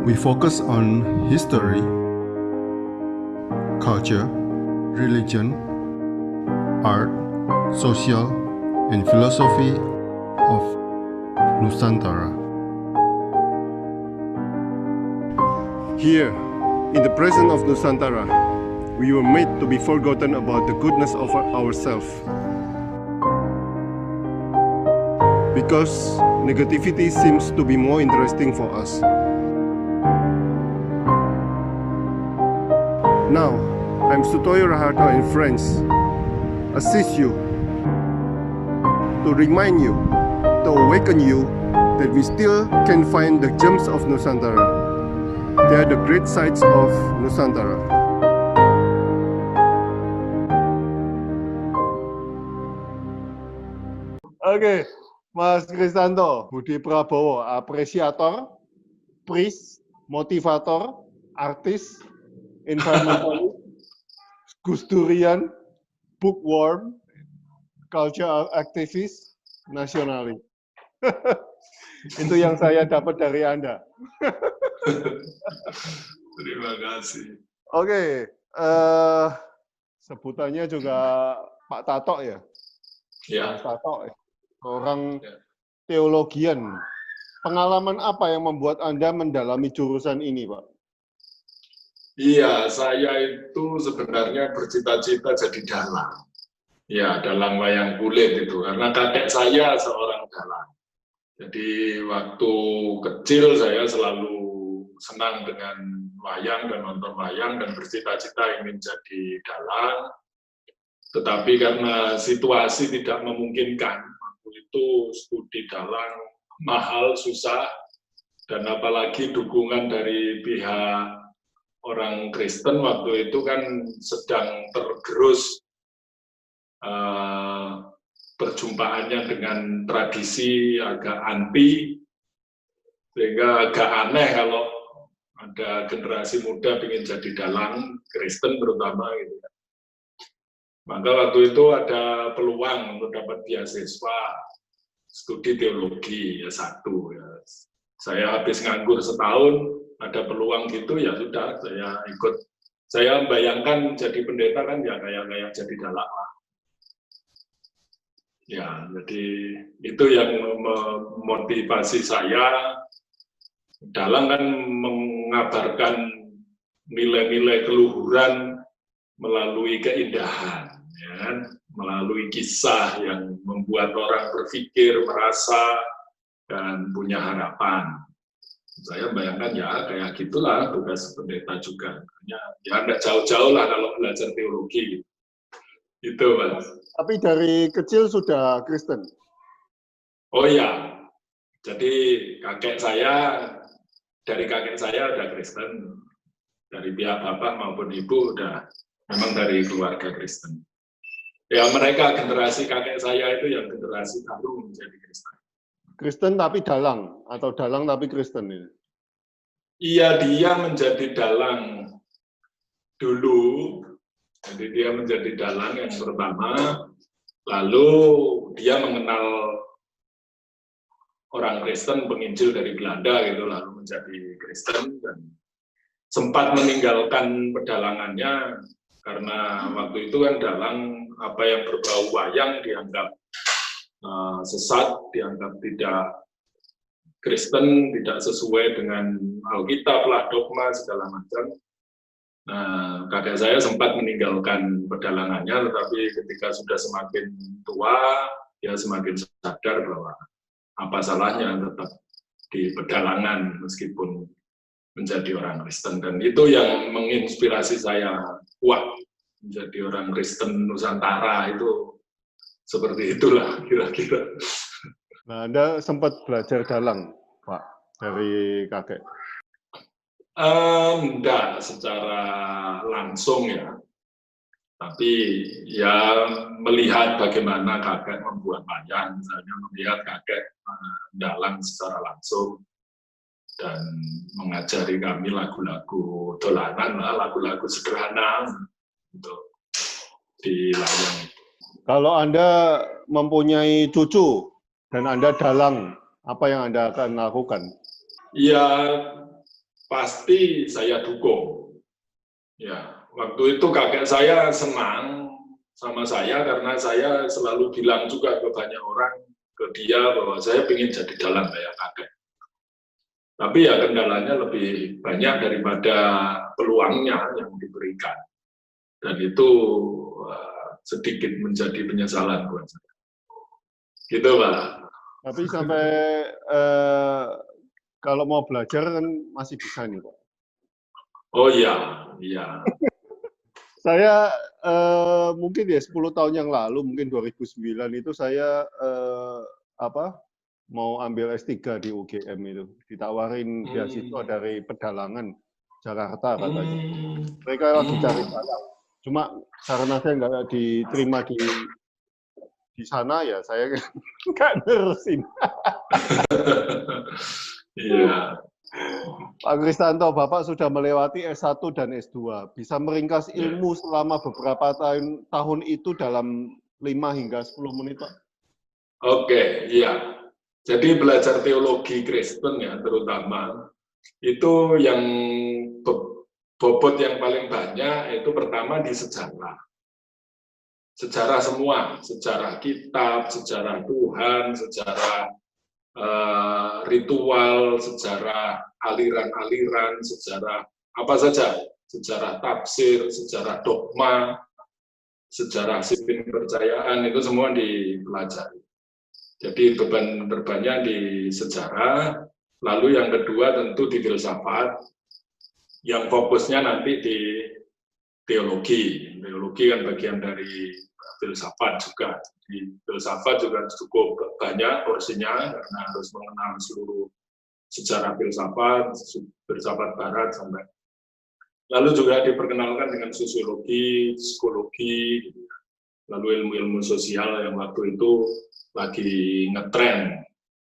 We focus on history, culture, religion, art, social, and philosophy of Nusantara. Here, in the presence of Nusantara, we were made to be forgotten about the goodness of ourselves. Because negativity seems to be more interesting for us. Now, I'm Sutoyo Raharto and friends, assist you, to remind you, to awaken you that we still can find the gems of Nusantara. They are the great sights of Nusantara. Oke, Mas Kristanto, Budi Prabowo, apresiator, priest, motivator, artis, environmentalist, Gusdurian, bookworm, culture activist, nasionalis. Itu yang saya dapat dari Anda. Terima kasih. Oke, sebutannya juga Pak Tato ya? Ya. Pak Tato, orang teologian. Pengalaman apa yang membuat Anda mendalami jurusan ini, Pak? Iya, saya itu sebenarnya bercita-cita jadi dalang. Ya, dalang wayang kulit itu. Karena kakek saya seorang dalang. Jadi waktu kecil saya selalu senang dengan wayang dan nonton wayang dan bercita-cita ingin jadi dalang. Tetapi karena situasi tidak memungkinkan, waktu itu studi dalang mahal, susah, dan apalagi dukungan dari pihak orang Kristen waktu itu kan sedang tergerus perjumpaannya dengan tradisi agak anti, sehingga agak aneh kalau ada generasi muda ingin jadi dalang Kristen terutama gitu. Maka waktu itu ada peluang untuk dapat beasiswa studi teologi S1 ya. Saya habis nganggur setahun, ada peluang gitu ya sudah saya ikut. Saya membayangkan jadi pendeta kan ya kayak jadi dalang lah. Ya, jadi itu yang memotivasi saya. Dalang kan mengabarkan nilai-nilai keluhuran melalui keindahan, ya kan? Melalui kisah yang membuat orang berpikir, merasa, dan punya harapan. Saya bayangkan ya kayak gitulah tugas pendeta juga. Ya nggak jauh-jauh lah kalau belajar teologi. Itu, Mas. Tapi dari kecil sudah Kristen? Oh iya, jadi dari kakek saya udah Kristen. Dari pihak bapak maupun ibu udah memang dari keluarga Kristen. Ya mereka generasi kakek saya itu yang generasi baru menjadi Kristen. Kristen tapi dalang, atau dalang tapi Kristen ini? Iya, dia menjadi dalang dulu. Jadi dia menjadi dalang yang pertama, lalu dia mengenal orang Kristen, penginjil dari Belanda gitu, lalu menjadi Kristen dan sempat meninggalkan pedalangannya karena waktu itu kan dalang apa yang berbau wayang dianggap sesat, dianggap tidak Kristen, tidak sesuai dengan Alkitab lah, dogma segala macam. Nah, kakek saya sempat meninggalkan pedalangannya, tetapi ketika sudah semakin tua, dia semakin sadar bahwa apa salahnya tetap di pedalangan meskipun menjadi orang Kristen. Dan itu yang menginspirasi saya kuat menjadi orang Kristen Nusantara itu seperti itulah kira-kira. Nah, Anda sempat belajar dalang, Pak, dari kakek? Enggak secara langsung ya, tapi ya melihat bagaimana kakek membuat wayang, misalnya melihat kakek dalang secara langsung dan mengajari kami lagu-lagu dolanan, lagu-lagu sederhana untuk di layang. Kalau Anda mempunyai cucu dan Anda dalang, apa yang Anda akan lakukan? Ya, pasti saya dukung. Ya, waktu itu kakek saya senang sama saya karena saya selalu bilang juga ke banyak orang, ke dia bahwa saya ingin jadi dalang kayak kakek. Tapi ya kendalanya lebih banyak daripada peluangnya yang diberikan. Dan itu sedikit menjadi penyesalan buat saya. Gitu, Pak. Tapi sampai kalau mau belajar kan masih bisa nih, Pak. Oh iya, iya. Saya mungkin ya 10 tahun yang lalu, mungkin 2009 itu saya mau ambil S3 di UGM itu. Ditawarin beasiswa dari pedalangan Jakarta katanya. Mereka lagi cari dalang. Cuma karena saya nggak diterima di sana ya saya nggak nerusin. Iya. Pak Kristanto, Bapak sudah melewati S1 dan S2. Bisa meringkas ilmu selama beberapa tahun itu dalam 5 hingga 10 menit, Pak? Oke, iya. Jadi belajar teologi Kristen ya, terutama, itu yang bobot yang paling banyak itu pertama di sejarah. Sejarah semua, sejarah kitab, sejarah Tuhan, sejarah ritual, sejarah aliran-aliran, sejarah apa saja, sejarah tafsir, sejarah dogma, sejarah sistem kepercayaan, itu semua dipelajari. Jadi beban terbanyak di sejarah, lalu yang kedua tentu di filsafat, yang fokusnya nanti di teologi. Teologi kan bagian dari filsafat juga. Di filsafat juga cukup banyak porsinya karena harus mengenal seluruh sejarah filsafat, filsafat barat sampai. Lalu juga diperkenalkan dengan sosiologi, psikologi, lalu ilmu-ilmu sosial yang waktu itu lagi ngetren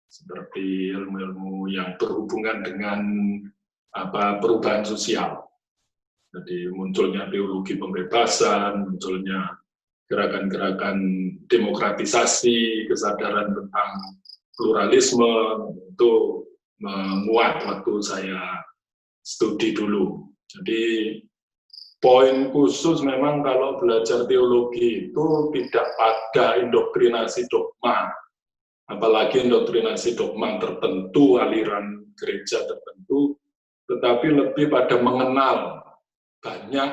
seperti ilmu-ilmu yang berhubungan dengan perubahan sosial. Jadi munculnya teologi pembebasan, munculnya gerakan-gerakan demokratisasi, kesadaran tentang pluralisme, itu menguat waktu saya studi dulu. Jadi poin khusus memang kalau belajar teologi itu tidak pada indoktrinasi dogma, apalagi indoktrinasi dogma tertentu, aliran gereja tertentu, tetapi lebih pada mengenal banyak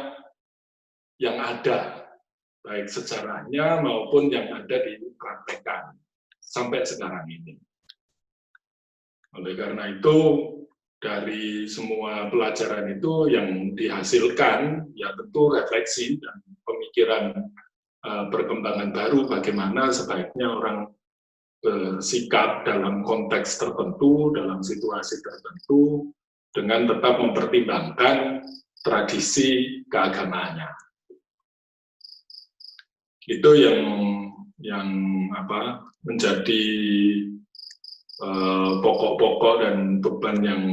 yang ada, baik sejarahnya maupun yang ada dipraktekkan sampai sekarang ini. Oleh karena itu, dari semua pelajaran itu yang dihasilkan, ya tentu refleksi dan pemikiran perkembangan baru bagaimana sebaiknya orang bersikap dalam konteks tertentu, dalam situasi tertentu, dengan tetap mempertimbangkan tradisi keagamaannya. Itu yang menjadi pokok-pokok dan beban yang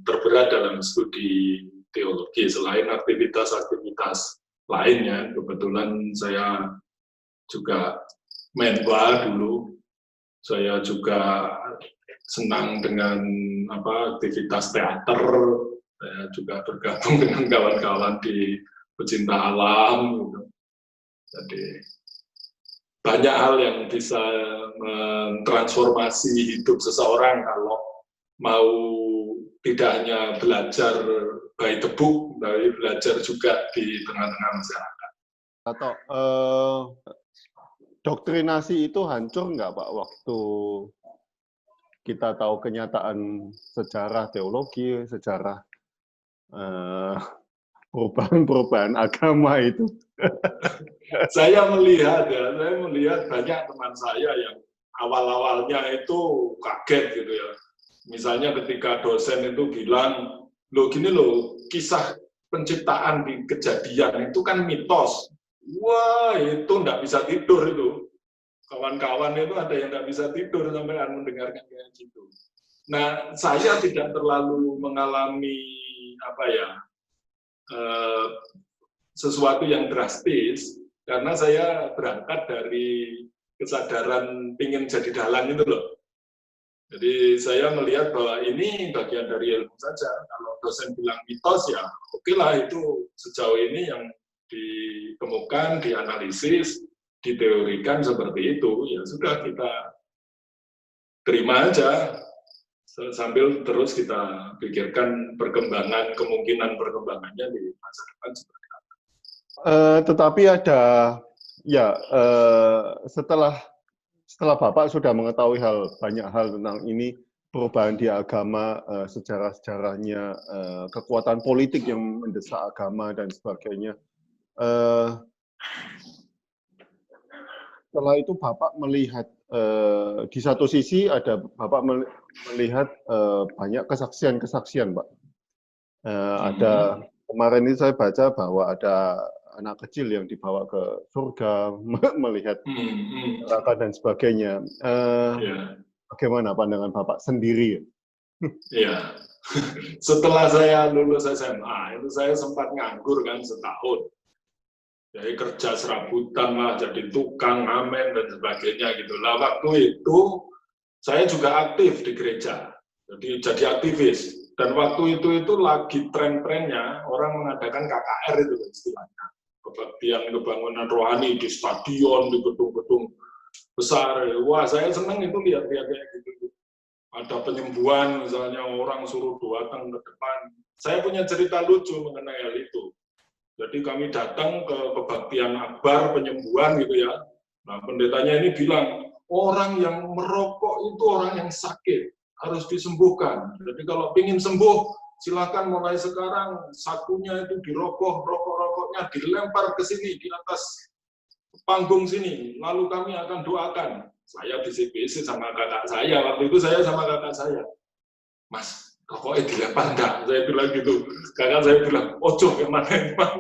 terberat dalam studi teologi. Selain aktivitas-aktivitas lainnya, kebetulan saya juga menwa dulu. Saya juga senang dengan aktivitas teater. Saya juga bergabung dengan kawan-kawan di pecinta alam. Gitu. Jadi banyak hal yang bisa mentransformasi hidup seseorang kalau mau tidak hanya belajar by the book, tapi belajar juga di tengah-tengah masyarakat. Atau doktrinasi itu hancur nggak, Pak, waktu kita tahu kenyataan sejarah teologi, sejarah perubahan-perubahan agama itu? Saya melihat banyak teman saya yang awal-awalnya itu kaget gitu ya. Misalnya ketika dosen itu bilang, kisah penciptaan di Kejadian itu kan mitos. Wah, itu nggak bisa tidur itu. Kawan-kawan itu ada yang nggak bisa tidur sampai mendengarkan kayak gitu. Nah, saya tidak terlalu mengalami sesuatu yang drastis, karena saya berangkat dari kesadaran ingin jadi dalang itu loh. Jadi saya melihat bahwa ini bagian dari ilmu saja. Kalau dosen bilang mitos ya oke lah, itu sejauh ini yang ditemukan, dianalisis, diteorikan seperti itu, ya sudah kita terima aja sambil terus kita pikirkan perkembangan, kemungkinan perkembangannya di masa depan seperti apa. Tetapi ada ya setelah Bapak sudah mengetahui banyak hal tentang ini, perubahan di agama, sejarah-sejarahnya, kekuatan politik yang mendesak agama dan sebagainya. Setelah itu Bapak melihat di satu sisi ada Bapak melihat banyak kesaksian-kesaksian, Pak. Ada kemarin ini saya baca bahwa ada anak kecil yang dibawa ke surga, melihat neraka dan sebagainya. Bagaimana pandangan Bapak sendiri? Ya, setelah saya lulus SMA, itu saya sempat nganggur kan setahun. Jadi kerja serabutan lah, jadi tukang ngamen dan sebagainya gitu. Lah waktu itu saya juga aktif di gereja, jadi aktivis. Dan waktu itu lagi tren-trennya orang mengadakan KKR itu istilahnya, kebaktian kebangunan rohani di stadion, di gedung-gedung besar. Wah, saya senang itu lihat-lihat kayak gitu. Ada penyembuhan, misalnya orang suruh datang ke depan. Saya punya cerita lucu mengenai hal itu. Jadi kami datang ke kebaktian akbar penyembuhan gitu ya. Nah, pendetanya ini bilang, orang yang merokok itu orang yang sakit, harus disembuhkan. Jadi kalau ingin sembuh, silakan mulai sekarang sakunya itu dirokok, rokoknya dilempar ke sini di atas panggung sini, lalu kami akan doakan. Saya bisik-bisik sama kakak saya, waktu itu saya sama kakak saya, Mas, rokoknya dilempar enggak? Saya bilang gitu. Kakak saya bilang, ojo kemana emang.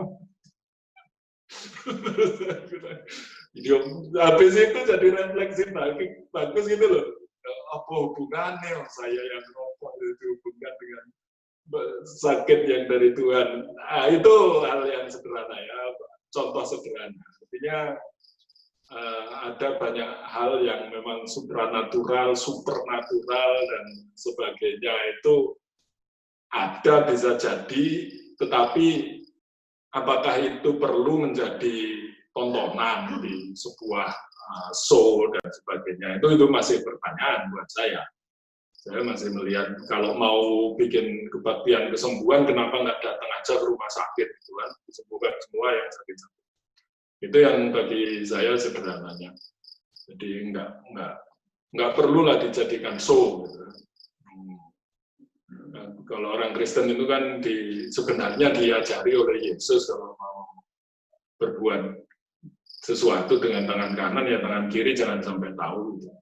Habis itu jadi refleksi bagus gitu loh. Apa hubungannya saya yang rokok itu hubungan dengan sakit yang dari Tuhan. Nah, itu hal yang sederhana ya, contoh sederhana. Artinya ada banyak hal yang memang supranatural, supernatural dan sebagainya itu ada, bisa jadi, tetapi apakah itu perlu menjadi tontonan di sebuah show dan sebagainya, itu masih pertanyaan buat saya. Saya masih melihat kalau mau bikin kebaktian kesembuhan, kenapa nggak datang aja ke rumah sakit gitu kan, disembuhkan semua yang sakit-sakit. Itu yang bagi saya sederhananya. Jadi nggak perlulah dijadikan show. Gitu. Kalau orang Kristen itu kan sebenarnya diajari oleh Yesus kalau mau berbuat sesuatu dengan tangan kanan ya tangan kiri jangan sampai tahu. Gitu.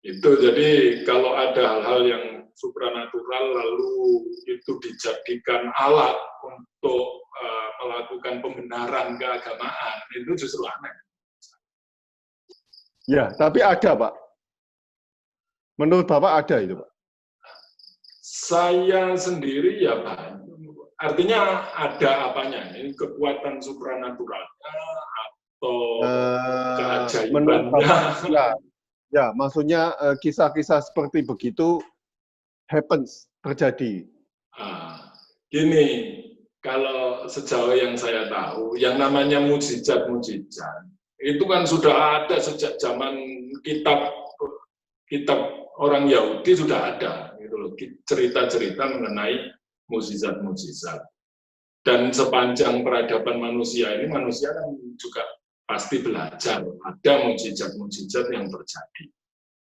Itu jadi kalau ada hal-hal yang supranatural lalu itu dijadikan alat untuk melakukan pembenaran keagamaan, itu justru aneh. Ya, tapi ada, Pak. Menurut Bapak ada itu, Pak? Saya sendiri ya, Pak. Artinya ada apanya? Ini kekuatan supranaturalnya atau keajaibannya? Ya, maksudnya kisah-kisah seperti begitu terjadi. Gini, kalau sejauh yang saya tahu, yang namanya mujizat-mujizat, itu kan sudah ada sejak zaman kitab orang Yahudi sudah ada, gitu loh, cerita-cerita mengenai mujizat-mujizat. Dan sepanjang peradaban manusia ini, manusia kan juga pasti belajar, ada mujizat-mujizat yang terjadi.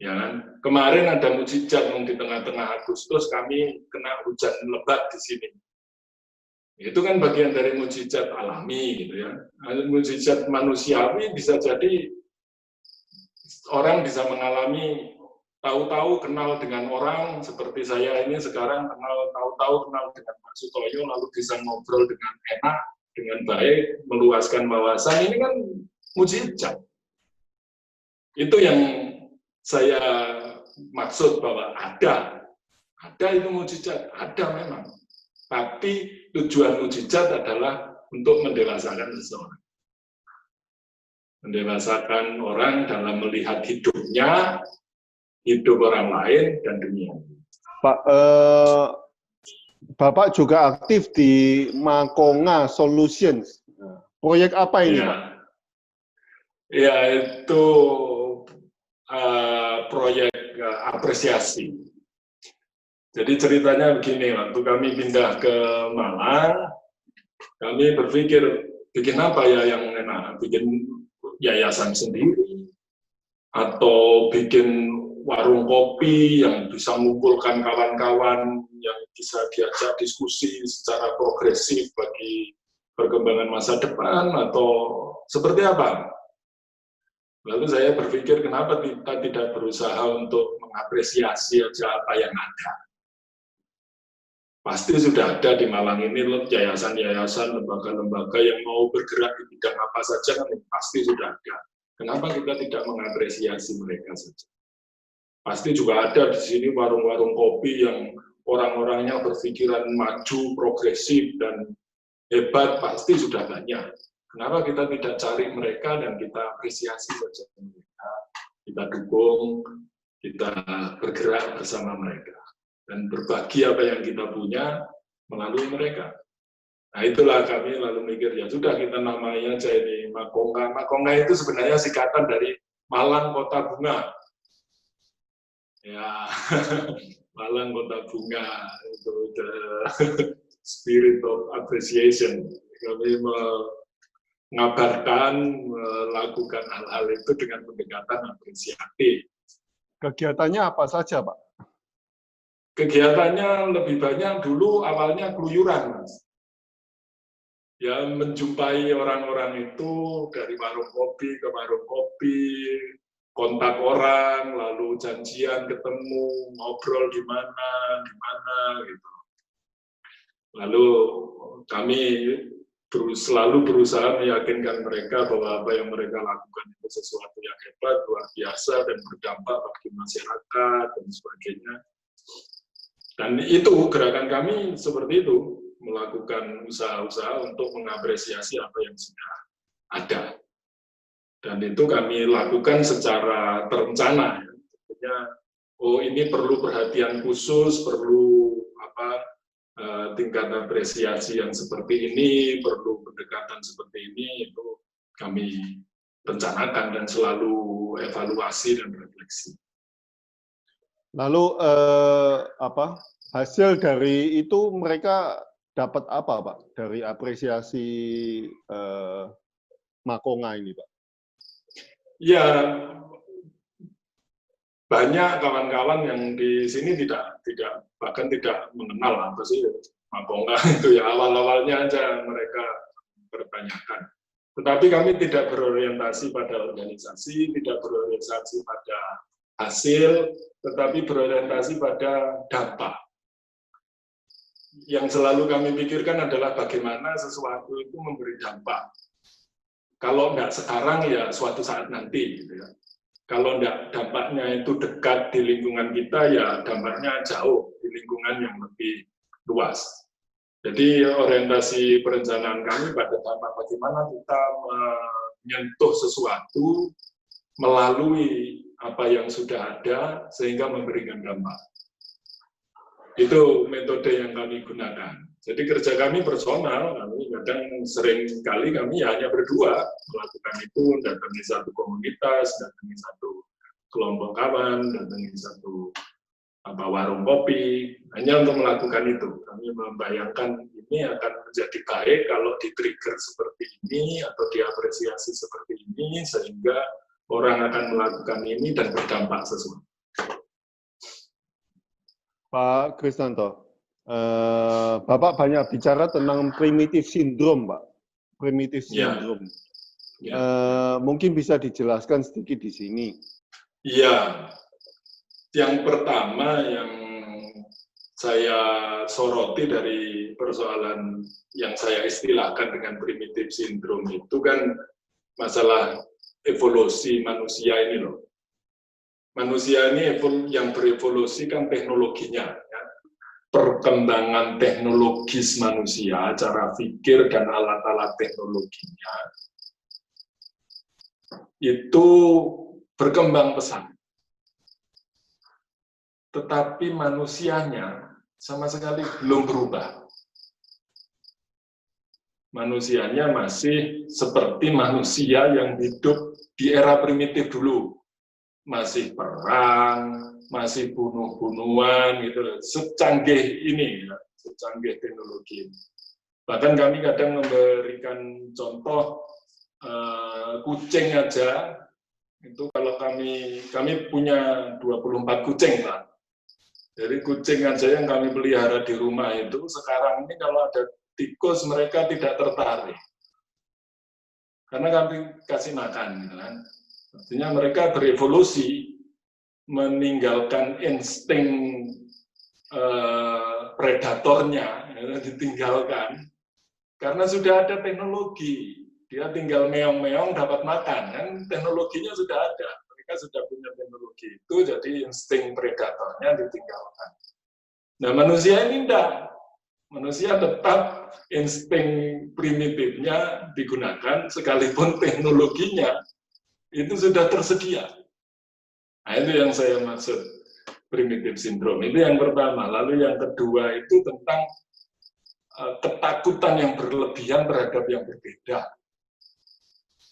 Ya kan? Kemarin ada mujizat di tengah-tengah Agustus kami kena hujan lebat di sini. Itu kan bagian dari mujizat alami gitu ya. Mujizat manusiawi bisa jadi orang bisa mengalami tahu-tahu kenal dengan orang seperti saya ini sekarang tahu-tahu kenal dengan Pak Sutoyo lalu bisa ngobrol dengan enak, dengan baik, meluaskan wawasan, ini kan mujizat. Itu yang saya maksud bahwa ada itu mujizat, ada memang. Tapi tujuan mujizat adalah untuk mendewasakan seseorang. Mendewasakan orang dalam melihat hidupnya, hidup orang lain dan dunia. Pak, Bapak juga aktif di Makonga Solutions. Proyek apa ini, Pak? Ya, itu proyek apresiasi. Jadi ceritanya begini, waktu kami pindah ke Malang, kami berpikir bikin apa ya yang enak, bikin yayasan sendiri, atau bikin warung kopi yang bisa mengumpulkan kawan-kawan yang bisa diajak diskusi secara progresif bagi perkembangan masa depan, atau seperti apa? Lalu saya berpikir kenapa kita tidak berusaha untuk mengapresiasi aja apa yang ada. Pasti sudah ada di Malang ini yayasan-yayasan, lembaga-lembaga yang mau bergerak di bidang apa saja, kan pasti sudah ada. Kenapa kita tidak mengapresiasi mereka saja? Pasti juga ada di sini warung-warung kopi yang orang-orangnya berpikiran maju, progresif, dan hebat, pasti sudah banyak. Kenapa kita tidak cari mereka dan kita apresiasi saja mereka, kita dukung, kita bergerak bersama mereka, dan berbagi apa yang kita punya melalui mereka. Nah itulah kami lalu mikir, ya sudah kita namanya aja ini Makonga. Makonga itu sebenarnya singkatan dari Malang Kota Bunga. Ya, Malang Kota Bunga, itu the spirit of appreciation. Kami mengabarkan, melakukan hal-hal itu dengan pendekatan apresiatif. Kegiatannya apa saja, Pak? Kegiatannya lebih banyak dulu awalnya keluyuran, Mas. Ya, menjumpai orang-orang itu dari warung kopi ke warung kopi, kontak orang, lalu janjian ketemu, ngobrol di mana gitu. Lalu kami selalu berusaha meyakinkan mereka bahwa apa yang mereka lakukan itu sesuatu yang hebat, luar biasa, dan berdampak bagi masyarakat, dan sebagainya. Dan itu gerakan kami seperti itu, melakukan usaha-usaha untuk mengapresiasi apa yang sudah ada. Dan itu kami lakukan secara terencana. Tentunya, oh ini perlu perhatian khusus, perlu tingkat apresiasi yang seperti ini, perlu pendekatan seperti ini, itu kami rencanakan dan selalu evaluasi dan refleksi. Lalu hasil dari itu mereka dapat apa, Pak, dari apresiasi Makonga ini, Pak? Ya, banyak kawan-kawan yang di sini bahkan tidak mengenal apa sih Makonga itu, ya awal-awalnya aja mereka bertanyakan. Tetapi kami tidak berorientasi pada organisasi, tidak berorientasi pada hasil, tetapi berorientasi pada dampak. Yang selalu kami pikirkan adalah bagaimana sesuatu itu memberi dampak. Kalau enggak sekarang, ya suatu saat nanti, gitu ya. Kalau enggak dampaknya itu dekat di lingkungan kita, ya dampaknya jauh di lingkungan yang lebih luas. Jadi orientasi perencanaan kami pada dampak bagaimana kita menyentuh sesuatu melalui apa yang sudah ada sehingga memberikan dampak. Itu metode yang kami gunakan. Jadi kerja kami personal, kami kadang sering kali kami hanya berdua melakukan itu, datangi satu komunitas, datangi satu kelompok kawan, datangi satu warung kopi, hanya untuk melakukan itu. Kami membayangkan ini akan menjadi baik kalau di-trigger seperti ini atau diapresiasi seperti ini, sehingga orang akan melakukan ini dan berdampak sesuatu. Pak Krisnanto, Bapak banyak bicara tentang primitive syndrome, Pak. Primitive syndrome. Ya. Mungkin bisa dijelaskan sedikit di sini. Iya. Yang pertama yang saya soroti dari persoalan yang saya istilahkan dengan primitive syndrome itu kan masalah evolusi manusia ini loh. Manusia ini yang berevolusi kan teknologinya, ya. Perkembangan teknologis manusia, cara pikir dan alat-alat teknologinya itu berkembang pesat. tetapi manusianya sama sekali belum berubah. Manusianya masih seperti manusia yang hidup di era primitif dulu. Masih perang, masih bunuh-bunuhan, gitu. Secanggih ini, ya, secanggih teknologi. Bahkan kami kadang memberikan contoh kucing aja, itu kalau kami punya 24 kucing lah. Jadi kucing aja yang kami pelihara di rumah itu, sekarang ini kalau ada tikus mereka tidak tertarik. Karena kami kasih makan, gitu kan. Artinya mereka berevolusi, meninggalkan insting predatornya, ya, ditinggalkan. Karena sudah ada teknologi, dia tinggal meong-meong dapat makan, kan teknologinya sudah ada. Mereka sudah punya teknologi itu, jadi insting predatornya ditinggalkan. Nah manusia ini enggak. Manusia tetap insting primitifnya digunakan, sekalipun teknologinya itu sudah tersedia. Nah, itu yang saya maksud primitive syndrome. Itu yang pertama. Lalu yang kedua itu tentang ketakutan yang berlebihan terhadap yang berbeda.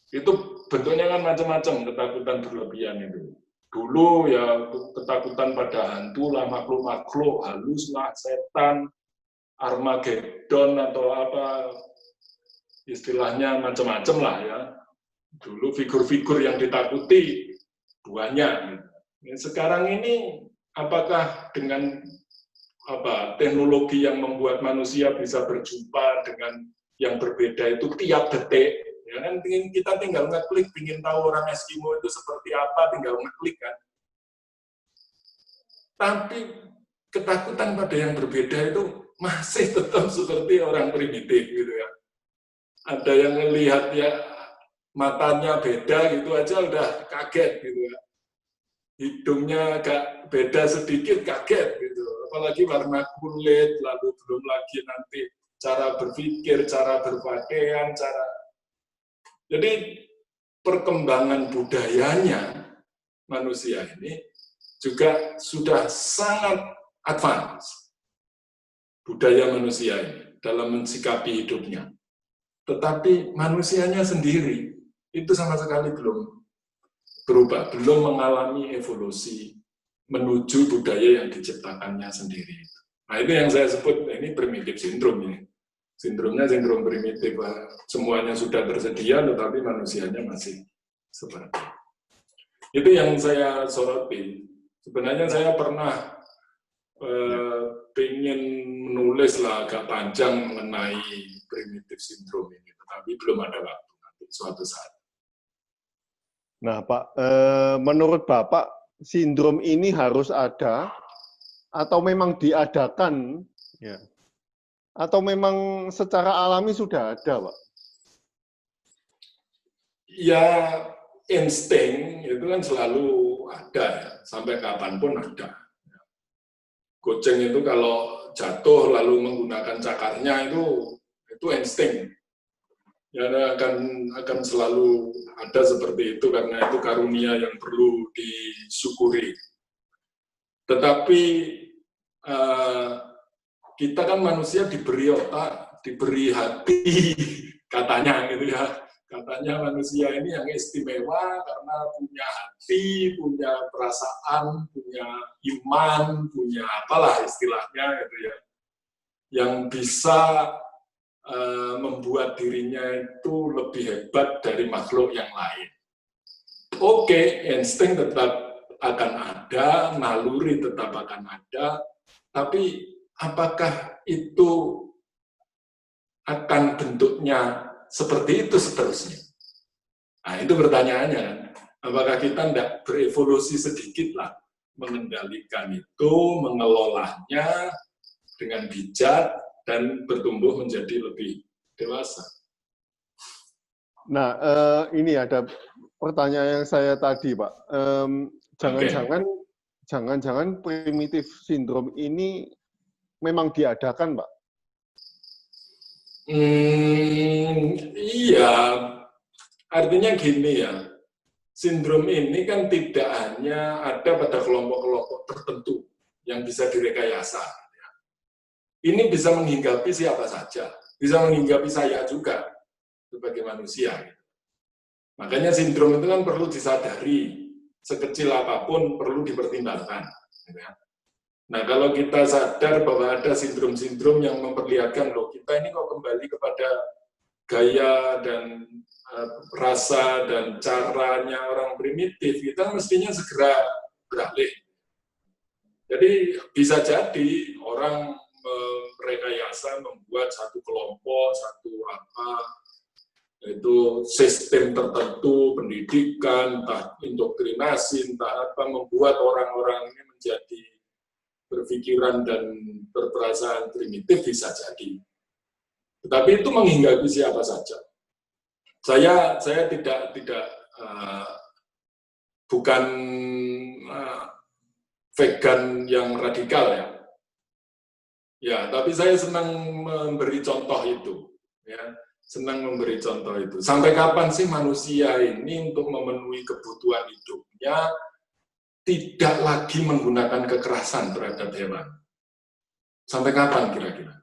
Itu bentuknya kan macam-macam ketakutan berlebihan itu. Dulu ya ketakutan pada hantu lah, makhluk-makhluk halus lah, setan, Armageddon atau apa istilahnya macam-macam lah ya. Dulu figur-figur yang ditakuti banyak. Sekarang ini apakah dengan teknologi yang membuat manusia bisa berjumpa dengan yang berbeda itu tiap detik, ya kan kita tinggal ngeklik, ingin tahu orang Eskimo itu seperti apa, tinggal ngeklik kan. Tapi ketakutan pada yang berbeda itu masih tetap seperti orang primitif gitu ya. Ada yang melihat ya matanya beda gitu aja udah kaget gitu ya. Hidungnya agak beda sedikit kaget gitu. Apalagi warna kulit, lalu belum lagi nanti cara berpikir, cara berpakaian, Jadi perkembangan budayanya manusia ini juga sudah sangat advance. Budaya manusia ini dalam mensikapi hidupnya. Tetapi manusianya sendiri itu sama sekali belum berubah, belum mengalami evolusi menuju budaya yang diciptakannya sendiri. Nah itu yang saya sebut, ini primitive syndrome ini. Sindromnya sindrom primitif, semuanya sudah tersedia tetapi manusianya masih seperti itu. Yang saya soroti. Sebenarnya saya pernah ingin menulis lah agak panjang mengenai primitive syndrome ini, tetapi belum ada waktu nanti suatu saat. Nah, Pak, menurut Bapak, sindrom ini harus ada atau memang diadakan, ya, atau memang secara alami sudah ada, Pak? Ya, insting itu kan selalu ada, ya, sampai kapanpun ada. Kucing itu kalau jatuh lalu menggunakan cakarnya itu insting. Ya akan selalu ada seperti itu karena itu karunia yang perlu disyukuri. Tetapi kita kan manusia diberi otak, diberi hati, katanya gitu ya. Katanya manusia ini yang istimewa karena punya hati, punya perasaan, punya iman, punya apalah istilahnya gitu ya. Yang bisa membuat dirinya itu lebih hebat dari makhluk yang lain. Oke, insting tetap akan ada, naluri tetap akan ada, tapi apakah itu akan bentuknya seperti itu seterusnya? Nah, itu pertanyaannya. Apakah kita tidak berevolusi sedikit lah, mengendalikan itu, mengelolanya dengan bijak, dan bertumbuh menjadi lebih dewasa. Nah, ini ada pertanyaan yang saya tadi, Pak. Jangan-jangan primitive syndrome ini memang diadakan, Pak? Iya, artinya gini ya, sindrom ini kan tidak hanya ada pada kelompok-kelompok tertentu yang bisa direkayasa. Ini bisa menghinggapi siapa saja, bisa menghinggapi saya juga sebagai manusia. Makanya sindrom itu kan perlu disadari, sekecil apapun perlu dipertimbangkan. Nah, kalau kita sadar bahwa ada sindrom-sindrom yang memperlihatkan, loh, kita ini kok kembali kepada gaya dan rasa dan caranya orang primitif, kita mestinya segera beralih. Jadi bisa jadi orang merekayasa membuat satu kelompok, satu itu sistem tertentu, pendidikan, entah indoktrinasi, entah apa, membuat orang-orang ini menjadi berpikiran dan berperasaan primitif, bisa jadi. Tetapi itu menghinggapi siapa saja. Saya bukan vegan yang radikal ya. Ya, tapi saya senang memberi contoh itu. Ya, senang memberi contoh itu. Sampai kapan sih manusia ini untuk memenuhi kebutuhan hidupnya tidak lagi menggunakan kekerasan terhadap hewan? Sampai kapan kira-kira?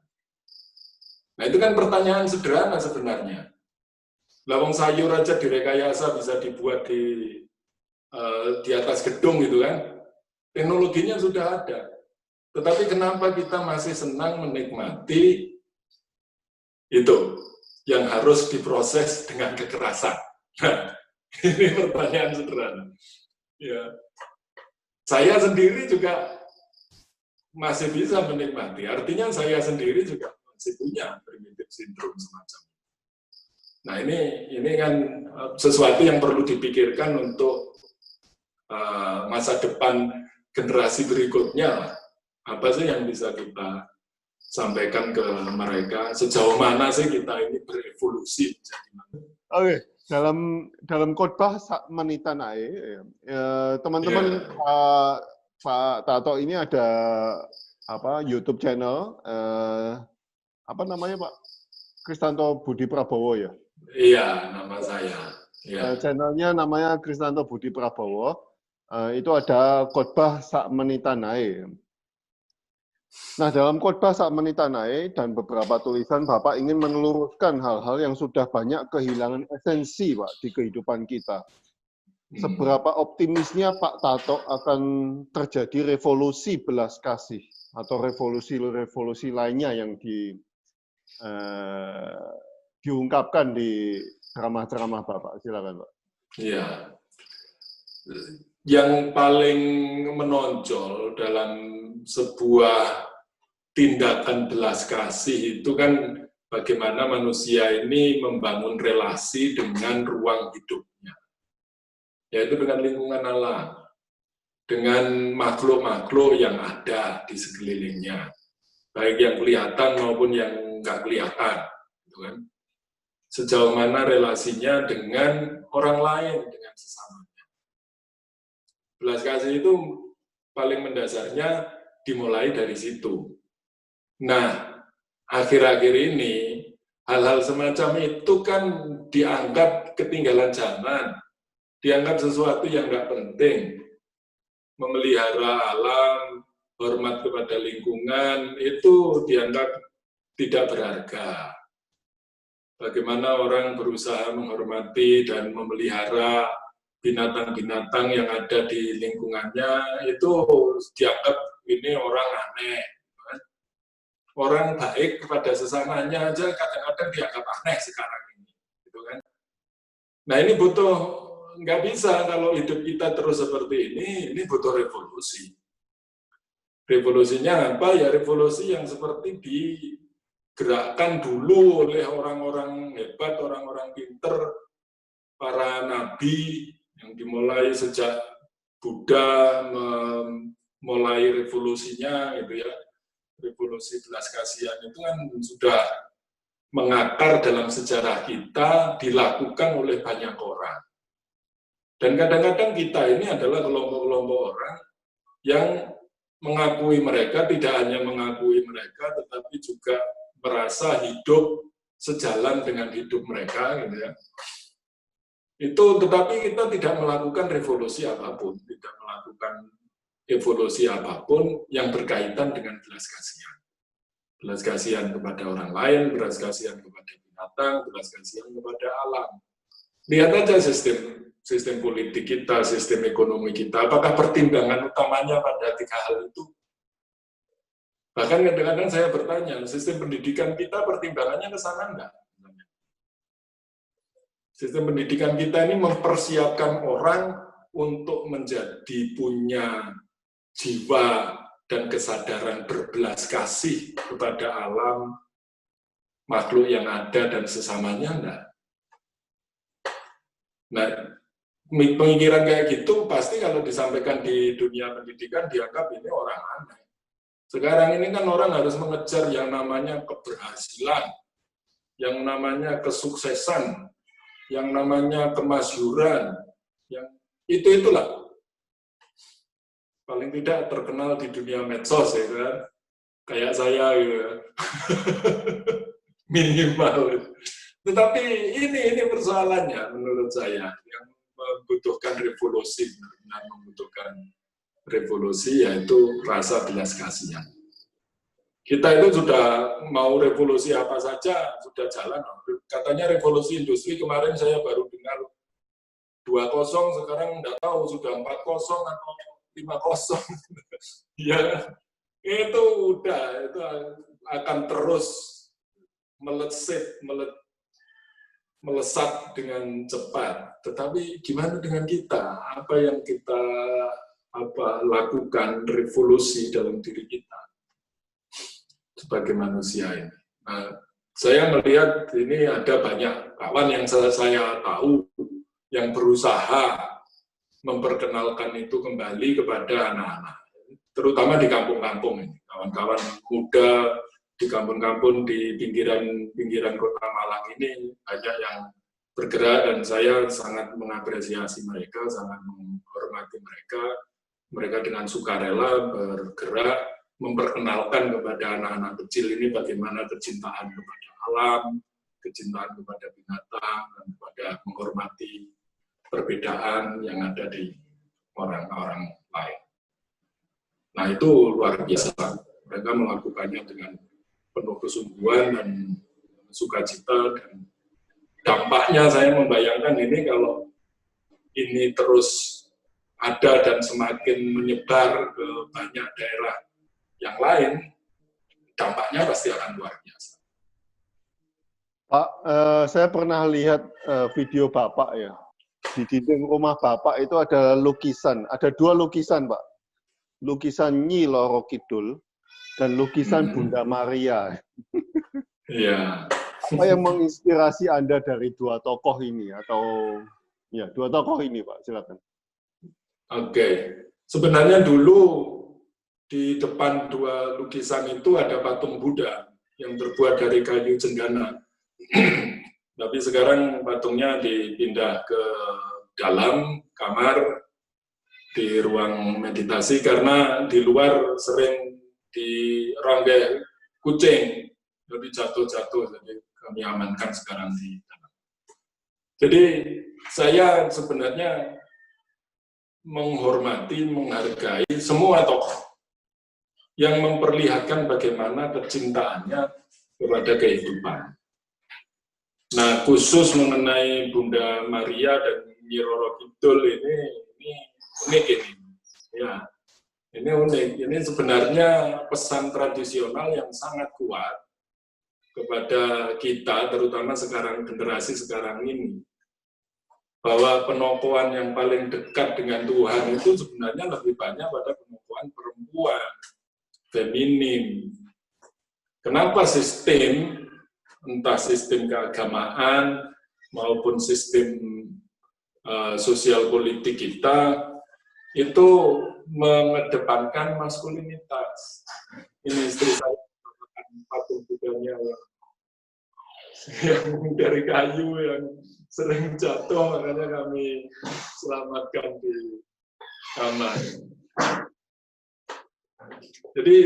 Nah, itu kan pertanyaan sederhana sebenarnya. Lawang sayur aja direkayasa bisa dibuat di atas gedung gitu kan. Teknologinya sudah ada. Tetapi kenapa kita masih senang menikmati itu yang harus diproses dengan kekerasan? Nah, ini pertanyaan sederhana. Ya. Saya sendiri juga masih bisa menikmati. Artinya saya sendiri juga masih punya primitive syndrome semacam. Nah, ini kan sesuatu yang perlu dipikirkan untuk masa depan generasi berikutnya. Apa sih yang bisa kita sampaikan ke mereka? Sejauh mana sih kita ini berevolusi menjadi manusia? Oke, dalam khotbah sak menita nae, teman-teman Pak Tato ini ada YouTube channel, apa namanya Pak? Kristanto Budi Prabowo ya? Iya, nama saya. Ya. Channelnya namanya Kristanto Budi Prabowo. Itu ada khotbah sak menita nae. Nah, dalam khotbah sak menita nae dan beberapa tulisan, Bapak ingin meluruskan hal-hal yang sudah banyak kehilangan esensi, Pak, di kehidupan kita. Seberapa optimisnya Pak Tato akan terjadi revolusi belas kasih atau revolusi lainnya yang diungkapkan di ceramah-ceramah Bapak? Silakan, Pak. Iya. Yang paling menonjol dalam sebuah tindakan belas kasih itu kan bagaimana manusia ini membangun relasi dengan ruang hidupnya, yaitu dengan lingkungan alam, dengan makhluk-makhluk yang ada di sekelilingnya, baik yang kelihatan maupun yang nggak kelihatan, gitu kan. Sejauh mana relasinya dengan orang lain, dengan sesamanya. Belas kasih itu paling mendasarnya dimulai dari situ. Nah, akhir-akhir ini hal-hal semacam itu kan dianggap ketinggalan zaman, dianggap sesuatu yang nggak penting. Memelihara alam, hormat kepada lingkungan, itu dianggap tidak berharga. Bagaimana orang berusaha menghormati dan memelihara binatang-binatang yang ada di lingkungannya, itu dianggap ini orang aneh. Orang baik kepada sesamanya aja kadang-kadang dianggap aneh sekarang ini, gitu kan. Nah, ini butuh, nggak bisa kalau hidup kita terus seperti ini butuh revolusi. Revolusinya apa? Ya revolusi yang seperti digerakkan dulu oleh orang-orang hebat, orang-orang pinter, para nabi, yang dimulai sejak Buddha memulai revolusinya, gitu ya. Revolusi belas kasihan itu kan sudah mengakar dalam sejarah kita, dilakukan oleh banyak orang. Dan kadang-kadang kita ini adalah kelompok-kelompok orang yang mengakui mereka, tidak hanya mengakui mereka, tetapi juga merasa hidup sejalan dengan hidup mereka, gitu ya. Itu, tetapi kita tidak melakukan revolusi apapun, tidak melakukan evolusi apapun yang berkaitan dengan belas kasihan. Belas kasihan kepada orang lain, belas kasihan kepada binatang, belas kasihan kepada alam. Lihat aja sistem politik kita, sistem ekonomi kita, apakah pertimbangan utamanya pada 3 hal itu? Bahkan kadang-kadang saya bertanya, sistem pendidikan kita pertimbangannya ke sana enggak? Sistem pendidikan kita ini mempersiapkan orang untuk menjadi punya jiwa dan kesadaran berbelas kasih kepada alam, makhluk yang ada dan sesamanya enggak? Nah, pemikiran kayak gitu pasti kalau disampaikan di dunia pendidikan dianggap ini orang aneh. Sekarang ini kan orang harus mengejar yang namanya keberhasilan, yang namanya kesuksesan, yang namanya kemasyhuran, yang itulah. Paling tidak terkenal di dunia medsos ya kan, kayak saya gitu. Minimal. Tetapi ini persoalannya menurut saya yang membutuhkan revolusi, benar-benar membutuhkan revolusi, yaitu rasa belas kasihan. Kita itu sudah mau revolusi apa saja sudah jalan. Katanya revolusi industri kemarin saya baru dengar 2.0, sekarang nggak tahu sudah 4.0 atau 5.0. Ya, itu udah, itu akan terus melesat dengan cepat. Tetapi gimana dengan kita? Apa yang kita lakukan revolusi dalam diri kita sebagai manusia ini? Nah, saya melihat ini ada banyak kawan yang saya tahu yang berusaha memperkenalkan itu kembali kepada anak-anak, terutama di kampung-kampung ini. Kawan-kawan muda di kampung-kampung di pinggiran kota Malang ini banyak yang bergerak, dan saya sangat mengapresiasi mereka, sangat menghormati mereka. Mereka dengan sukarela bergerak memperkenalkan kepada anak-anak kecil ini bagaimana kecintaan kepada alam, kecintaan kepada binatang, dan kepada menghormati perbedaan yang ada di orang-orang lain. Nah, itu luar biasa. Mereka melakukannya dengan penuh kesungguhan dan sukacita, dan dampaknya saya membayangkan ini kalau ini terus ada dan semakin menyebar ke banyak daerah yang lain, dampaknya pasti akan luar biasa. Pak, saya pernah lihat video Bapak ya. Di dinding rumah Bapak itu ada lukisan, ada 2 lukisan, Pak. Lukisan Nyi Loro Kidul dan lukisan Bunda Maria. Iya. Apa yang menginspirasi Anda dari 2 tokoh ini, atau ya 2 tokoh ini, Pak? Silakan. Oke. Sebenarnya dulu di depan 2 lukisan itu ada patung Buddha yang terbuat dari kayu cendana. Tapi sekarang patungnya dipindah ke dalam kamar di ruang meditasi karena di luar sering dironggek kucing, jadi jatuh-jatuh, jadi kami amankan sekarang di dalam. Jadi saya sebenarnya menghormati, menghargai semua tokoh yang memperlihatkan bagaimana kecintaannya kepada kehidupan. Nah, khusus mengenai Bunda Maria dan Nyi Roro Kidul ini unik ini. Ya, ini unik. Ini sebenarnya pesan tradisional yang sangat kuat kepada kita, terutama sekarang generasi sekarang ini, bahwa penokohan yang paling dekat dengan Tuhan itu sebenarnya lebih banyak pada penokohan perempuan, feminim. Kenapa sistem, entah sistem keagamaan maupun sistem sosial politik kita, itu mengedepankan maskulinitas. Ini istri saya mengatakan patung Budanya yang dari kayu yang sering jatuh, makanya kami selamatkan di kamar. Jadi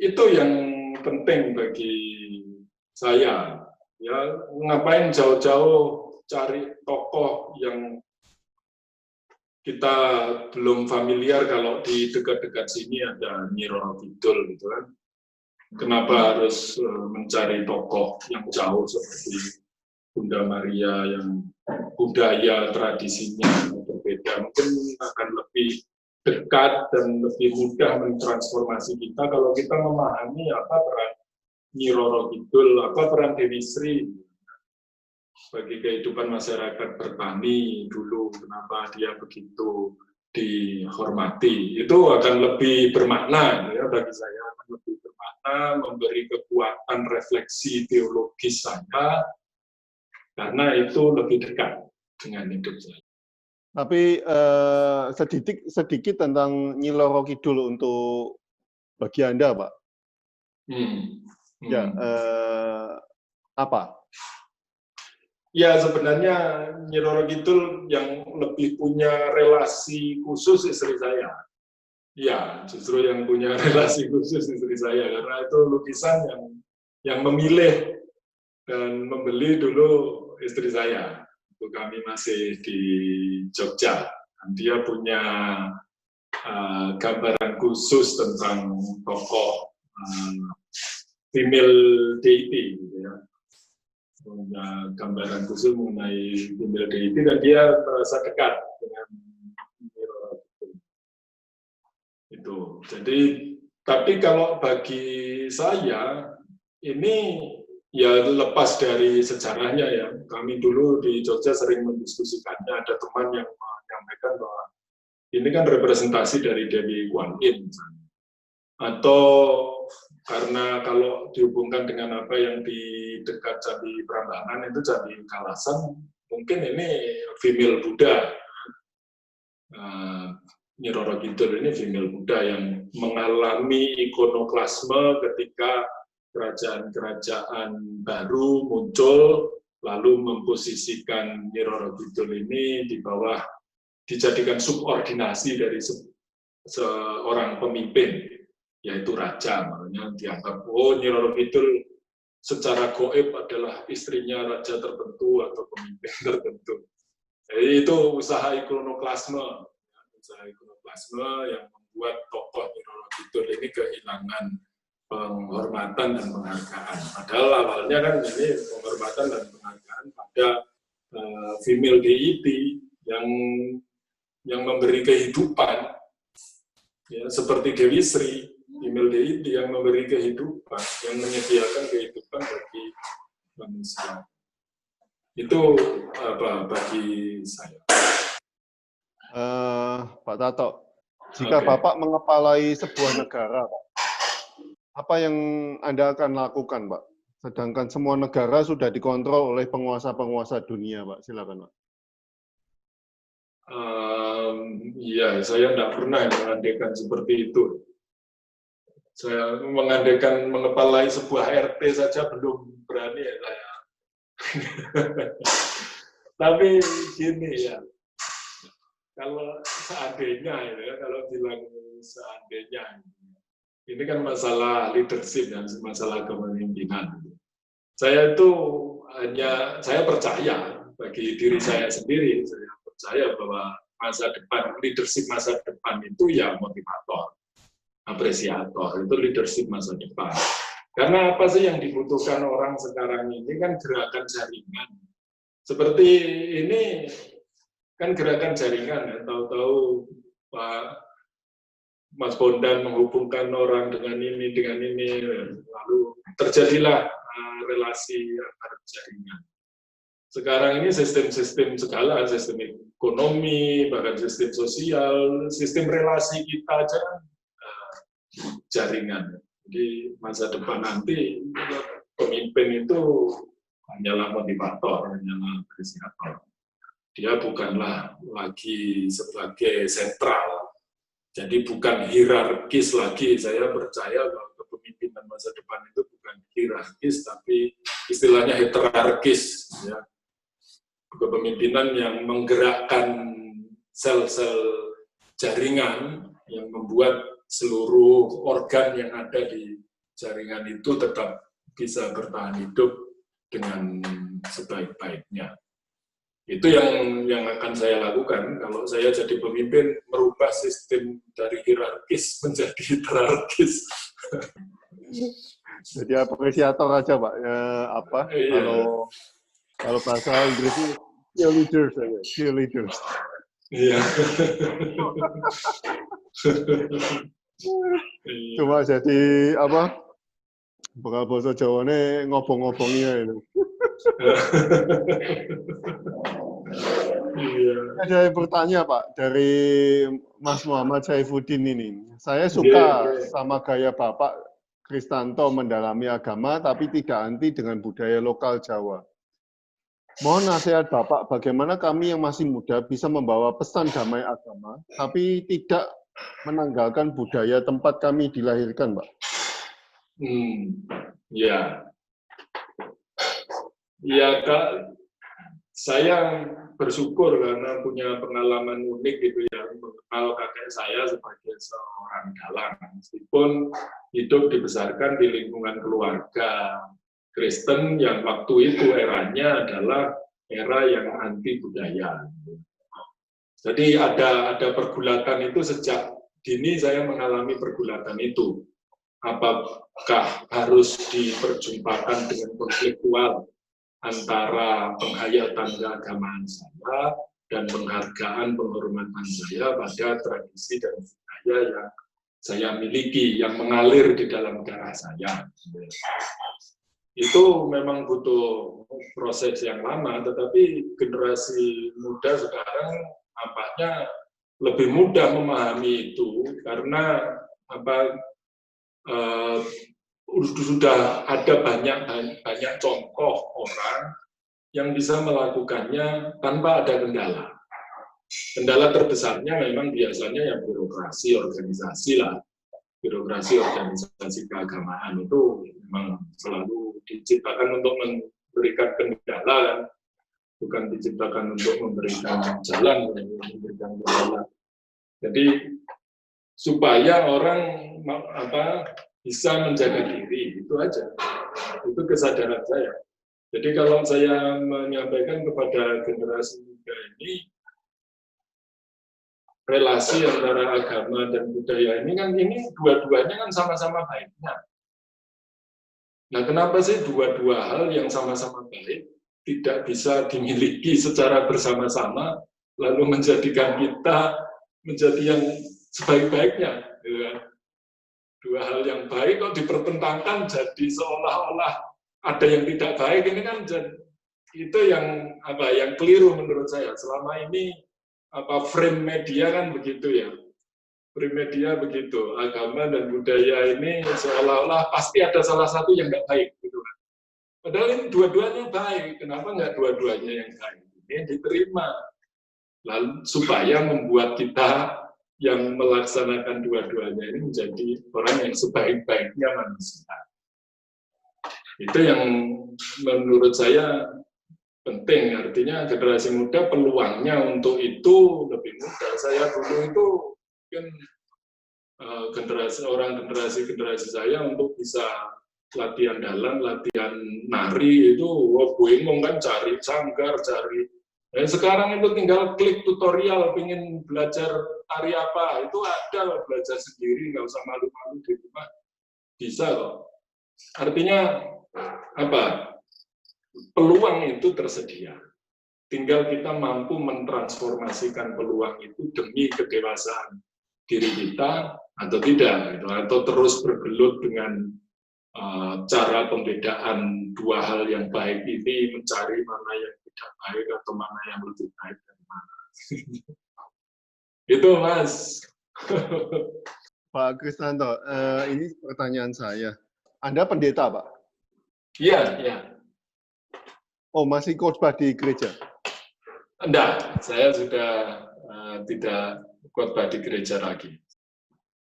itu yang penting bagi saya. Ya, ngapain jauh-jauh cari tokoh yang kita belum familiar kalau di dekat-dekat sini ada Nyi Roro Kidul gitu kan. Kenapa harus mencari tokoh yang jauh seperti Bunda Maria yang budaya tradisinya berbeda, mungkin akan lebih dekat dan lebih mudah mentransformasi kita kalau kita memahami apa peran Nyi Roro Kidul, apa peran Dewi Sri bagi kehidupan masyarakat bertani dulu, kenapa dia begitu dihormati. Itu akan lebih bermakna ya bagi saya, akan lebih bermakna, memberi kekuatan refleksi teologis saya, karena itu lebih dekat dengan hidup saya. Tapi sedikit tentang Nyi Roro Kidul untuk bagi Anda, Pak. Ya, apa? Ya, sebenarnya Nyi Roro Kidul yang lebih punya relasi khusus istri saya. Ya, justru yang punya relasi khusus istri saya, karena itu lukisan yang memilih dan membeli dulu istri saya. Itu kami masih di Jogja. Dan dia punya gambaran khusus tentang tokoh female deity, gitu ya. Punya gambaran khusus mengenai female deity dan dia merasa dekat dengan itu. Jadi, tapi kalau bagi saya ini ya lepas dari sejarahnya ya. Kami dulu di Jogja sering mendiskusikannya. Ada teman yang menyampaikan bahwa ini kan representasi dari Dewi Kwan Yin misalnya. Atau karena kalau dihubungkan dengan apa yang di dekat Candi Prambanan itu Candi Kalasan, mungkin ini female Buddha. Nyi Roro Kidul ini female Buddha yang mengalami ikonoklasme ketika kerajaan-kerajaan baru muncul, lalu memposisikan Nyi Roro Kidul ini di bawah, dijadikan subordinasi dari seorang pemimpin, yaitu raja. Makanya dianggap, oh Nyi Roro Kidul secara goib adalah istrinya raja tertentu atau pemimpin tertentu. Jadi itu usaha ikonoklasme yang membuat tokoh Nyi Roro Kidul ini kehilangan penghormatan dan penghargaan. Padahal awalnya kan ini penghormatan dan penghargaan pada female deity yang memberi kehidupan, ya, seperti Dewi Sri, female deity yang memberi kehidupan, yang menyediakan kehidupan bagi manusia. Itu apa bagi saya. Pak Tato, jika Bapak mengepalai sebuah negara, Pak, apa yang Anda akan lakukan, Pak? Sedangkan semua negara sudah dikontrol oleh penguasa-penguasa dunia, Pak. Silakan, Pak. Ya, saya tidak pernah mengandaikan seperti itu. Saya mengandaikan mengepalai sebuah RT saja belum berani ya saya. Tapi gini ya, kalau seandainya ya, kalau bilang seandainya, ini kan masalah leadership dan masalah kepemimpinan. Saya itu saya percaya bagi diri saya sendiri, saya percaya bahwa masa depan, leadership masa depan itu ya motivator, apresiator, itu leadership masa depan. Karena apa sih yang dibutuhkan orang sekarang ini kan gerakan jaringan. Seperti ini kan gerakan jaringan, ya. Tahu-tahu Pak Mas Bondan menghubungkan orang dengan ini, lalu terjadilah relasi antar jaringan. Sekarang ini sistem-sistem segala, sistem ekonomi, bahkan sistem sosial, sistem relasi kita aja jaringan. Jadi masa depan nanti pemimpin itu hanyalah motivator, hanyalah apresiator. Dia bukanlah lagi sebagai sentral. Jadi bukan hierarkis lagi. Saya percaya bahwa kepemimpinan masa depan itu bukan hierarkis, tapi istilahnya heterarkis. Ya. Kepemimpinan yang menggerakkan sel-sel jaringan yang membuat seluruh organ yang ada di jaringan itu tetap bisa bertahan hidup dengan sebaik-baiknya. Itu yang akan saya lakukan kalau saya jadi pemimpin, merubah sistem dari hierarkis menjadi terarkis. Jadi apresiator aja, Pak. Iya. Kalau bahasa Inggrisnya cheerleaders aja, cheerleaders. Iya. Cuma jadi bakal bahasa Jawane ngobong-ngobongnya itu. Iya. Ada yang bertanya, Pak, dari Mas Muhammad Saifuddin ini. Saya suka sama gaya Bapak Kristanto mendalami agama, tapi tidak anti dengan budaya lokal Jawa. Mohon nasihat Bapak, bagaimana kami yang masih muda bisa membawa pesan damai agama, tapi tidak menanggalkan budaya tempat kami dilahirkan, Pak? Ya. Ya, Kak, saya bersyukur karena punya pengalaman unik gitu ya, mengenal kakek saya sebagai seorang dalang. Meskipun hidup dibesarkan di lingkungan keluarga Kristen yang waktu itu eranya adalah era yang anti budaya. Jadi ada pergulatan itu sejak dini saya mengalami pergulatan itu. Apakah harus diperjumpakan dengan konfliktual antara penghayatan keagamaan saya dan penghargaan penghormatan saya pada tradisi dan budaya yang saya miliki, yang mengalir di dalam darah saya. Itu memang butuh proses yang lama, tetapi generasi muda sekarang nampaknya lebih mudah memahami itu karena sudah ada banyak contoh orang yang bisa melakukannya tanpa ada kendala. Kendala terbesarnya memang biasanya yang birokrasi organisasi lah. Birokrasi organisasi keagamaan itu memang selalu diciptakan untuk memberikan kendala, kan? Bukan diciptakan untuk memberikan jalan, memberikan kendala. Jadi supaya orang bisa menjaga diri, itu aja. Itu kesadaran saya. Jadi kalau saya menyampaikan kepada generasi muda ini, relasi antara agama dan budaya ini kan dua-duanya kan sama-sama baiknya. Nah, kenapa sih dua-dua hal yang sama-sama baik tidak bisa dimiliki secara bersama-sama, lalu menjadikan kita menjadi yang sebaik-baiknya? Dua hal yang baik kok dipertentangkan jadi seolah-olah ada yang tidak baik, ini kan itu yang keliru menurut saya. Selama ini frame media kan begitu ya, frame media begitu, agama dan budaya ini seolah-olah pasti ada salah satu yang nggak baik gitu kan. Padahal ini dua-duanya baik, kenapa nggak dua-duanya yang baik? Ini diterima, lalu supaya membuat kita yang melaksanakan dua-duanya ini menjadi orang yang sebaik-baiknya manusia. Itu yang menurut saya penting, artinya generasi muda peluangnya untuk itu lebih mudah. Saya dulu itu mungkin generasi saya untuk bisa latihan dalang, latihan nari itu bingung kan, cari sanggar, cari. Dan sekarang itu tinggal klik tutorial, pengen belajar tari apa, itu ada, belajar sendiri, nggak usah malu-malu di rumah, bisa kok. Artinya peluang itu tersedia, tinggal kita mampu mentransformasikan peluang itu demi kedewasaan diri kita atau tidak, atau terus bergelut dengan cara pembedaan dua hal yang baik ini, mencari mana yang tidak baik atau mana yang lebih baik dari mana. Itu Mas. Pak Kristanto, ini pertanyaan saya. Anda pendeta, Pak? Iya, iya. Oh, masih khotbah di gereja? Enggak, saya sudah tidak khotbah di gereja lagi.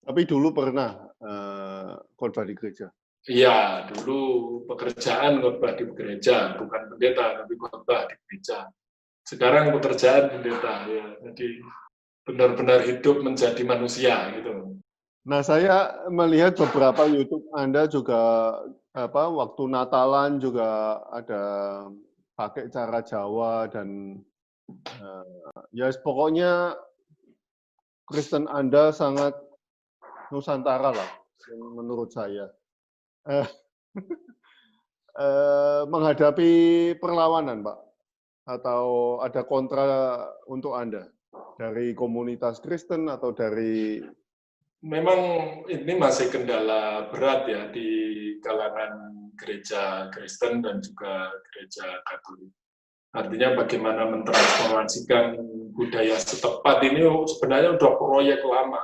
Tapi dulu pernah khotbah di gereja? Iya, dulu pekerjaan khotbah di gereja, bukan pendeta, tapi khotbah di gereja. Sekarang pekerjaan pendeta, ya. Jadi benar-benar hidup menjadi manusia gitu. Nah, saya melihat beberapa YouTube Anda juga waktu Natalan juga ada pakai cara Jawa dan Ya pokoknya Kristen Anda sangat Nusantara lah, menurut saya. Menghadapi perlawanan, Pak, atau ada kontra untuk Anda dari komunitas Kristen atau dari... Memang ini masih kendala berat ya di kalangan gereja Kristen dan juga gereja Katolik. Artinya bagaimana mentransformasikan budaya setempat ini sebenarnya sudah proyek lama.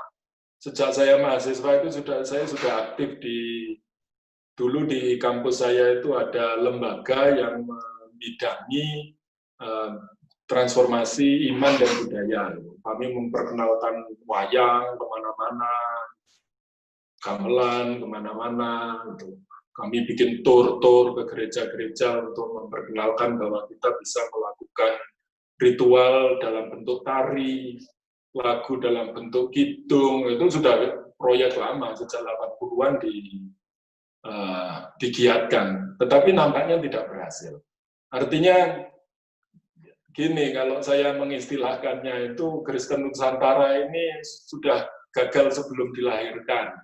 Sejak saya mahasiswa itu saya sudah aktif dulu di kampus saya itu ada lembaga yang membidangi transformasi iman dan budaya. Kami memperkenalkan wayang kemana-mana, gamelan kemana-mana. Gitu. Kami bikin tur-tur ke gereja-gereja untuk memperkenalkan bahwa kita bisa melakukan ritual dalam bentuk tari, lagu dalam bentuk kidung. Itu sudah proyek lama, sejak 80-an digiatkan. Tetapi nampaknya tidak berhasil. Artinya, gini, kalau saya mengistilahkannya itu Kristen Nusantara ini sudah gagal sebelum dilahirkan.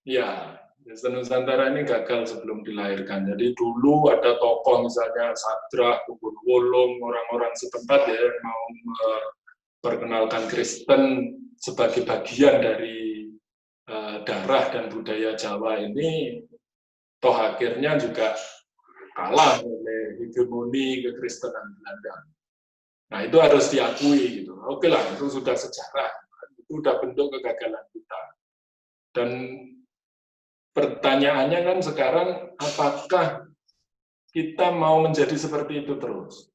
Ya, Kristen Nusantara ini gagal sebelum dilahirkan. Jadi dulu ada tokoh misalnya Sadra, Kubun Wolong, orang-orang setempat ya yang mau memperkenalkan Kristen sebagai bagian dari darah dan budaya Jawa ini, toh akhirnya juga kalah oleh hegemoni kekristenan Belanda. Nah itu harus diakui gitu. Oke lah, itu sudah sejarah, itu sudah bentuk kegagalan kita. Dan pertanyaannya kan sekarang, apakah kita mau menjadi seperti itu terus?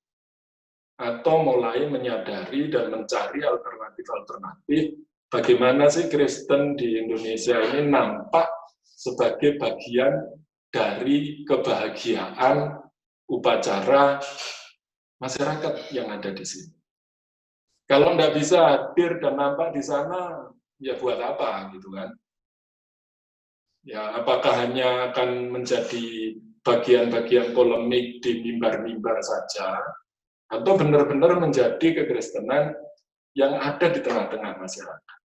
Atau mulai menyadari dan mencari alternatif-alternatif, bagaimana sih Kristen di Indonesia ini nampak sebagai bagian dari kebahagiaan upacara masyarakat yang ada di sini. Kalau nggak bisa hadir dan nampak di sana, ya buat apa gitu kan? Ya apakah hanya akan menjadi bagian-bagian polemik di mimbar-mimbar saja, atau benar-benar menjadi kekristenan yang ada di tengah-tengah masyarakat?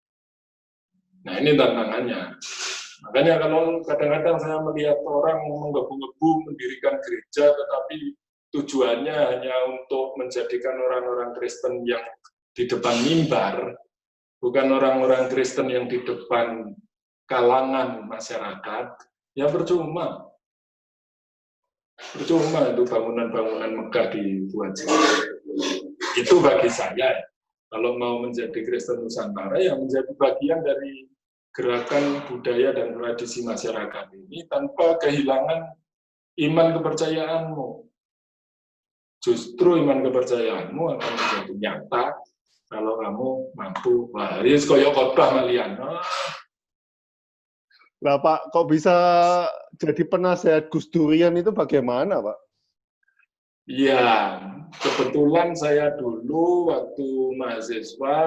Nah ini tantangannya. Makanya kalau kadang-kadang saya melihat orang menggebu-gebu mendirikan gereja, tetapi tujuannya hanya untuk menjadikan orang-orang Kristen yang di depan mimbar, bukan orang-orang Kristen yang di depan kalangan masyarakat, ya percuma. Percuma itu bangunan-bangunan megah dibuat. Itu bagi saya, kalau mau menjadi Kristen Nusantara, ya menjadi bagian dari gerakan budaya dan tradisi masyarakat ini tanpa kehilangan iman kepercayaanmu. Justru iman kepercayaanmu akan menjadi nyata kalau kamu mampu. Wah, ini koyok khotbah malian. Lah Pak, kok bisa jadi penasehat Gus Durian itu bagaimana Pak? Iya, kebetulan saya dulu waktu mahasiswa,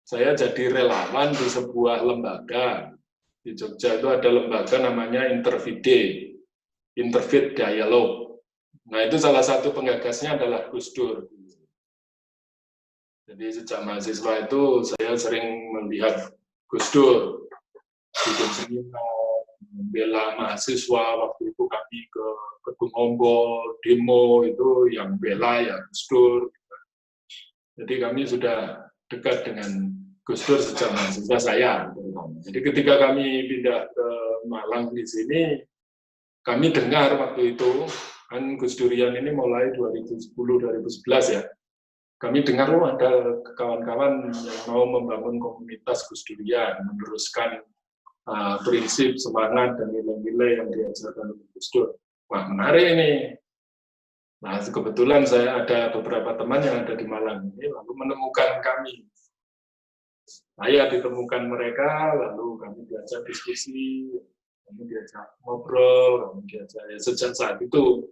saya jadi relawan di sebuah lembaga. Di Jogja itu ada lembaga namanya Intervide, Interfaith Dialogue. Nah itu salah satu penggagasnya adalah Gus Dur. Jadi sejak mahasiswa itu saya sering melihat Gus Dur bikin seminar, membela mahasiswa. Waktu itu kami ke Kedung Ombol, demo itu yang bela ya Gus Dur. Jadi kami sudah dekat dengan Gus Dur sejak mahasiswa saya. Jadi ketika kami pindah ke Malang di sini, kami dengar waktu itu, kan Gus Durian ini mulai 2010-2011 ya. Kami dengar ada kawan-kawan yang mau membangun komunitas Gus Durian, meneruskan prinsip, semangat, dan nilai-nilai yang diajarkan oleh Gus Dur. Wah, menarik ini. Nah, kebetulan saya ada beberapa teman yang ada di Malang ini, lalu menemukan kami. Saya ditemukan mereka, lalu kami diajak diskusi, kami diajak ngobrol, kami diajak ya, sejak saat itu.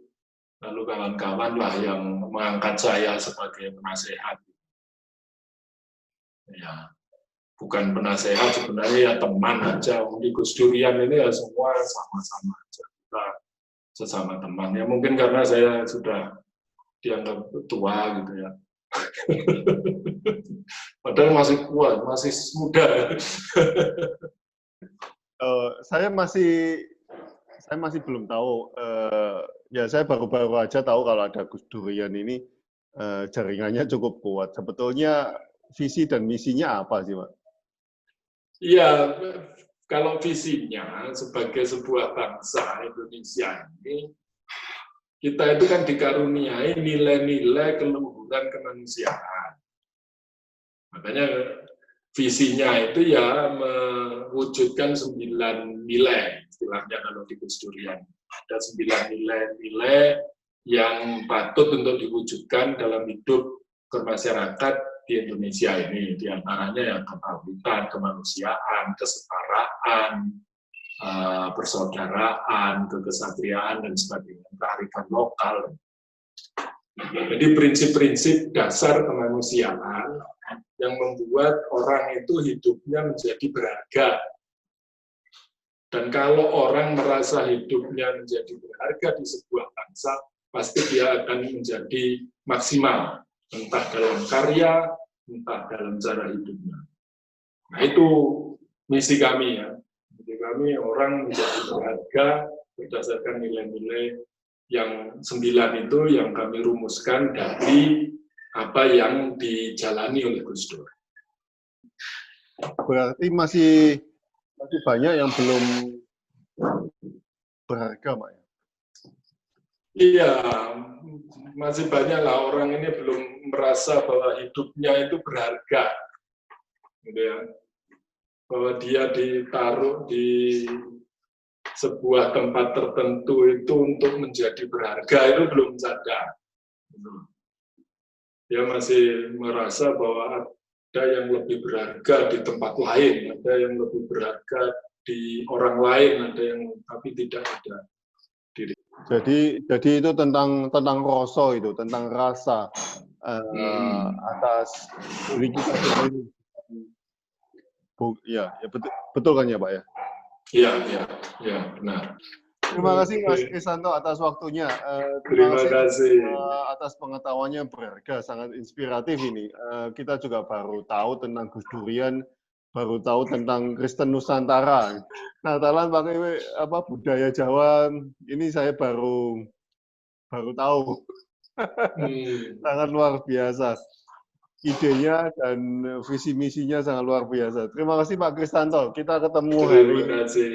Lalu kawan-kawan lah yang mengangkat saya sebagai penasehat. Ya, bukan penasehat sebenarnya ya teman aja. Di Gus Durian ini ya semua sama-sama aja. Kita sesama teman. Ya mungkin karena saya sudah dianggap tua gitu ya. Padahal masih kuat, masih muda. Saya masih belum tahu. Ya saya baru-baru aja tahu kalau ada Gus Durian ini jaringannya cukup kuat. Sebetulnya visi dan misinya apa sih, Pak? Iya, kalau visinya sebagai sebuah bangsa Indonesia ini, kita itu kan dikaruniai nilai-nilai keluhuran kemanusiaan. Makanya visinya itu ya mewujudkan 9 nilai, istilahnya kalau di Gus Durian. Ada 9 nilai-nilai yang patut untuk diwujudkan dalam hidup bermasyarakat di Indonesia ini. Di antaranya yang keterbukaan, kemanusiaan, kesetaraan, persaudaraan, kekesatriaan, dan sebagainya, kearifan lokal. Jadi prinsip-prinsip dasar kemanusiaan yang membuat orang itu hidupnya menjadi berharga. Dan kalau orang merasa hidupnya menjadi berharga di sebuah bangsa, pasti dia akan menjadi maksimal, entah dalam karya, entah dalam cara hidupnya. Nah itu misi kami ya. Misi kami orang menjadi berharga berdasarkan nilai-nilai yang 9 itu yang kami rumuskan dari apa yang dijalani oleh Gus Dur. Berarti masih banyak yang belum berharga, Pak. Iya, masih banyak lah orang ini belum merasa bahwa hidupnya itu berharga, gitu ya. Bahwa dia ditaruh di sebuah tempat tertentu itu untuk menjadi berharga itu belum sadar. Dia masih merasa bahwa ada yang lebih berharga di tempat lain, ada yang lebih berharga di orang lain, ada yang tapi tidak ada diri. Jadi itu tentang rasa itu, tentang rasa atas diri kita sendiri. Ya betul kan ya, Pak ya? Iya, benar. Terima kasih Mas Krisanto atas waktunya. Terima kasih atas pengetahuannya berharga, sangat inspiratif ini. Kita juga baru tahu tentang Gus Durian, baru tahu tentang Kristen Nusantara. Natalan pakai budaya Jawa, ini saya baru tahu. Sangat luar biasa. Idenya dan visi misinya sangat luar biasa. Terima kasih Pak Krisanto. Kita ketemu hari ini. Terima kasih.